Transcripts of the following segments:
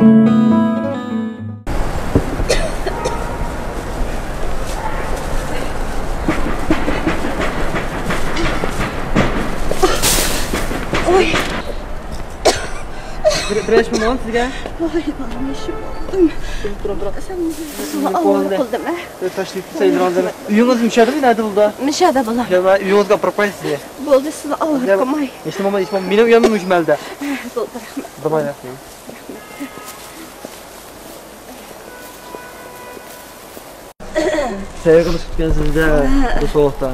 Oy. Bireş mi oldu sizge? Oy balam işim oldum. Sen suva ağır kıldım ha? Taşlıklı sayılır andır. Uyunuz müşahede mi? Nerede buldu? Müşahede balam. Ya ben uyunuz kapırpayız size. Buldu suva ağır kılmay. İşte mama ismim. Benim uyanım müşmelde. Buldu rahmet. Damay yapayım. Sevgi tutken sizde bu soğukta.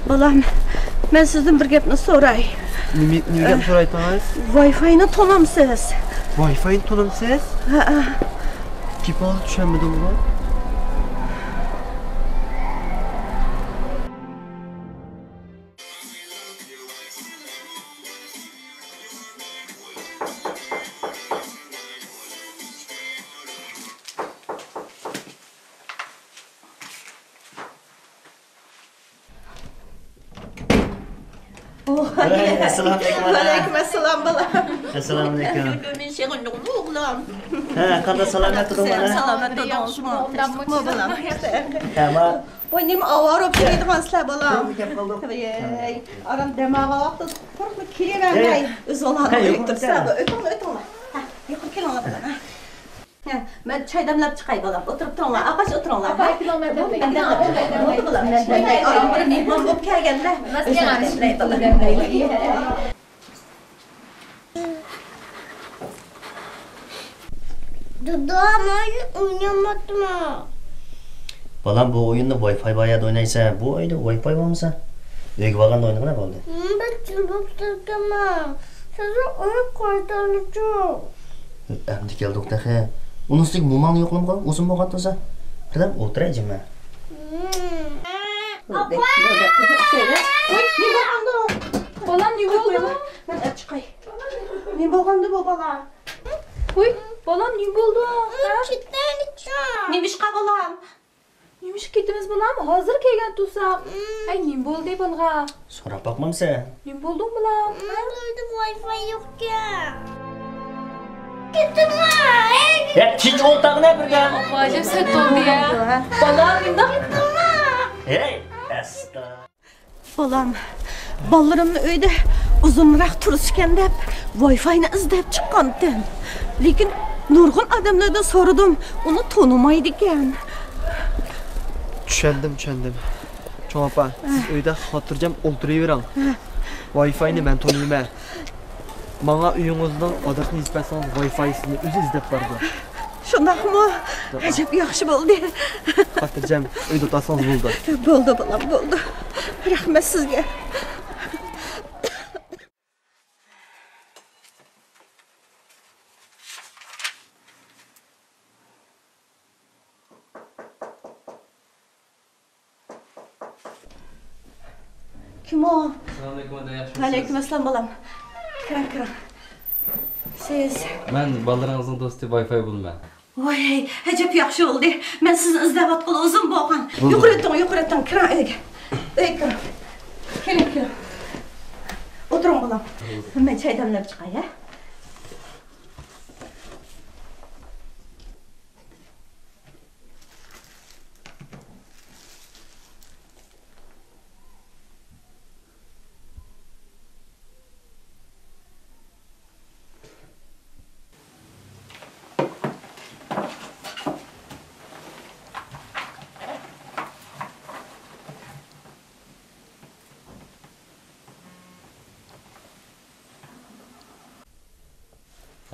Balam, ben sizden bir gapni so'ray. Nima gap so'raysiz? Wi-Fi'ni to'lamsiz. Wi-Fi'ni to'lamsiz? Ha. Kipol tushunmadim bu. Assalamualaikum. Assalam balam. Assalamualaikum. Men seni oğlum. Ha, qanday salomat turibman? Salomat turibman. Balam. Tamam. Voy nima avaro keladigan sizlar balam. Ey, aram demaga vaqtda qo'rqma kelavermay. O'zinglar o'tirsa, o'tinglar. Ha, yo'q kelinglar balam. Ha, men choy damlab chiqay balam. O'tirib turinglar. Aqash o'tiringlar. Aram bir mehmon bo'lib kelganda. Dudağım oynamadım ha. Balam bu oyunda Wi-Fi bayat oynaysa, bu oyunda Wi-Fi bo'lmasa, uyga borganda o'ynagana bo'ldi. Ben çubuklarım. Size oyun koyduğum. Endi keldik dahi. Uni ustiga mumani yo'qlam qo'yib, o'zim bo'lgan to'sa. Birdan o'tirayjimi? Balam ne oldu? Ben çıkay. Ne bo'lgandi bu balam? Uy, balam ne oldu? Cidden içim. Neymiş balam? Neymiş ketimiz balam? Hozir kelgan tursam. Ay, ne bo'ldi balga? So'rab boqmamsa? Ne bo'lding balam? Burada Wi-Fi yok ya. Gittim ha. Ya, tinch o'rtog'ina birga. Vajib set oldu ya. Balam, nima? Hey, asta. Balam, ballarımni uyda uzunroq turishgan deb Wi-Fi'ni izlab chiqqandim. Lekin nurg'un odamlardan so'radim, uni tonimaydi ekan. Tushundim. Cho'ng opa, siz uyda xotirjam o'tiravering. Wi-Fi'ni men taniyman. Menga uyingizdan odatni nisbatan Wi-Fi'sini o'zi izlab berdi. Shundaqmi? Ajab yaxshi bo'ldi. Xotirjam uyda o'tasangiz bo'ldi. Bo'ldi balam, bo'ldi. Rahmat sizga. Kim o? Assalomu alaykum, yaxshimisiz? Alaykum assalom balam. Kira. Siz? Men balaringizning do'sti Wi-Fi bo'lman. Voy, ajab yaxshi bo'ldi. Men sizni izlayotgan o'zim bo'lgan. Yuqoridan kira uyga. Ey kira. Keling. O'tiring balam. Men choy damlab chiqay, ha?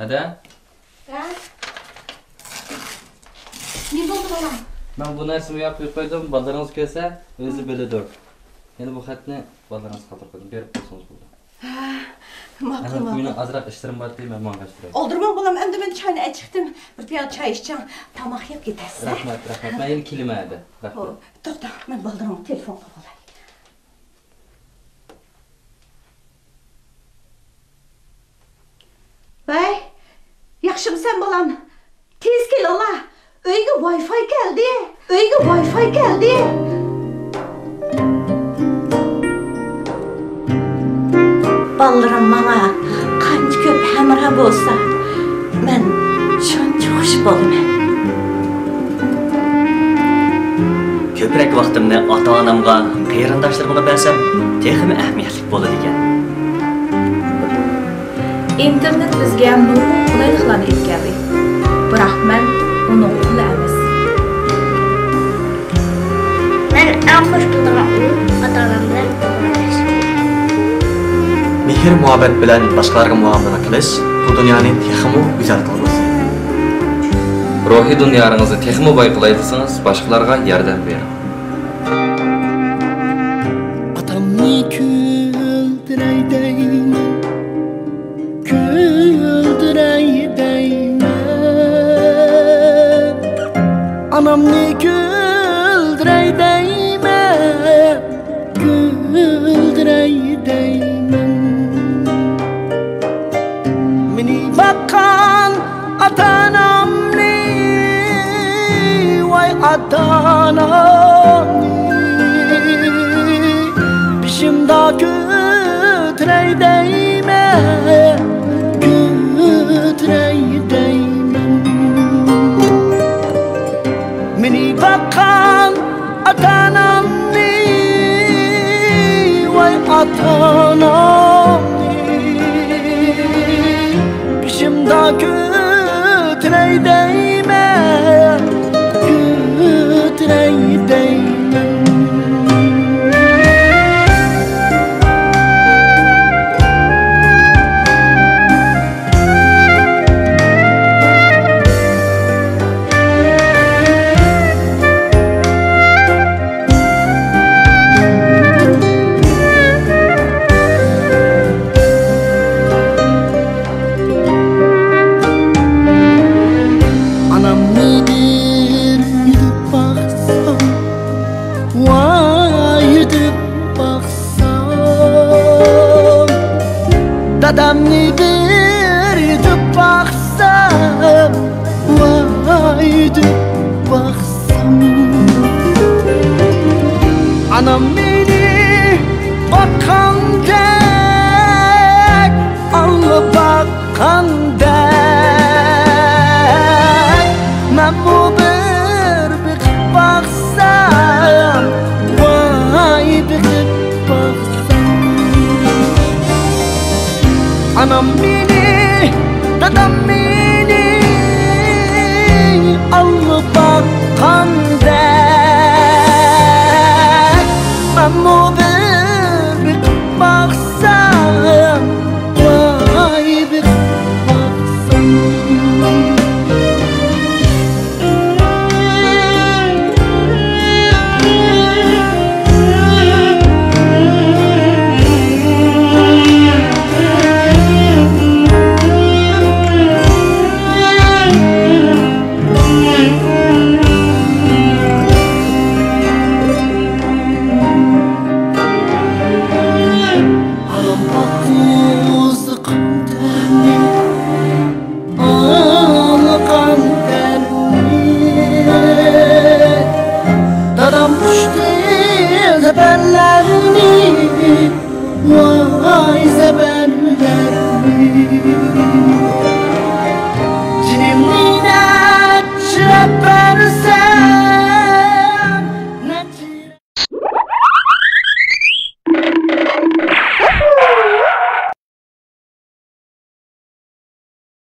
Ada? Ha? Ne oldu bana? Men bu narsani yoqib qo'ydim, balaringiz kelsa, o'zi biladi. Yana bu xatni balaringiz xatir qo'ydim, berib qo'ysangiz bo'ldi. Ma'qul. Buni azroq ishtirim bor deyman, mangashtiray. Oldirma balam, endi men choyni ichdim. Bir piyola choy ichsam, tomoq yeb ketasiz. Rahmat. Men endi kelmaydi. Rahmat. To'xta, men baldirimga telefon qilib olay. Vay, yaxshimisan balam? Tez kel ola. Uyga Wi-Fi keldi. Ballarim menga qancha ko'p hamroh bo'lsa, men bo'laman. Ko'proq vaqtimni ota-onamga, qarindoshlarimga bersam, texmi ahamiyatli bo'ladi ekan. İnternet bizga nurg'un qulayliklarni yetkazdi. Biroq men uni o'qila emas. Men eng xush ko'rgan ota-onam bilan Mehr muhabbet bilan boshqalarga muomala qilish bu dunyoni texmi go'zal qiladi. Ruhiy dunyolarınızı texmi boy qilaydisangiz, boshqalarga yordam bering. Atamni kuldiray deyman, kuldiray deyman. Anamni kuldiray deyman, kuldiray deyman. Meni baqqan ota-onamni, vay ota-onamni. Bishimda kuldiray deyman, kuldiray deyman. Meni baqqan ota-onamni, vay ota-onamni. Bishimda kuldiray deyman, kuldiray deyman. Dadamni bir yutib baxsam, voy deb baxsam. Anam meni baqqandek, Alloh baqqandek. Men bu bir biqib baxsam, voy biqib baxsam. Anam meni, dadam